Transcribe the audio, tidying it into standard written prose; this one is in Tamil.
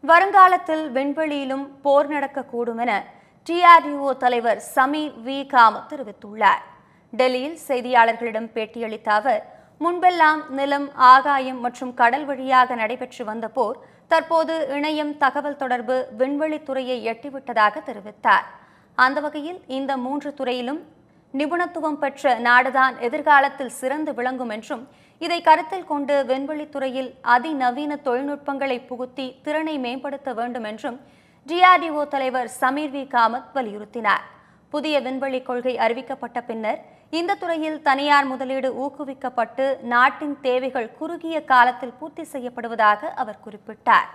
வருங்காலத்தில் விண்வெளியிலும் போர் நடக்கக்கூடும் என டிஆர்டிஓ தலைவர் சமீர் வி காமத் தெரிவித்துள்ளார். டெல்லியில் செய்தியாளர்களிடம் பேட்டியளித்த அவர், முன்பெல்லாம் நிலம், ஆகாயம் மற்றும் கடல் வழியாக நடைபெற்று வந்த போர் தற்போது இணையம், தகவல் தொடர்பு, விண்வெளித்துறையை எட்டிவிட்டதாக தெரிவித்தார். அந்த வகையில் இந்த 3 துறையிலும் நிபுணத்துவம் பெற்ற நாடுதான் எதிர்காலத்தில் சிறந்து விளங்கும் என்றும், இதை கருத்தில் கொண்டு விண்வெளித்துறையில் அதிநவீன தொழில்நுட்பங்களை புகுத்தி திறனை மேம்படுத்த வேண்டும் என்றும் டிஆர்டிஓ தலைவர் சமீர் வி காமத் வலியுறுத்தினார். புதிய விண்வெளி கொள்கை அறிவிக்கப்பட்ட பின்னர் இந்த துறையில் தனியார் முதலீடு ஊக்குவிக்கப்பட்டு நாட்டின் தேவைகள் குறுகிய காலத்தில் பூர்த்தி செய்யப்படுவதாக அவர் குறிப்பிட்டார்.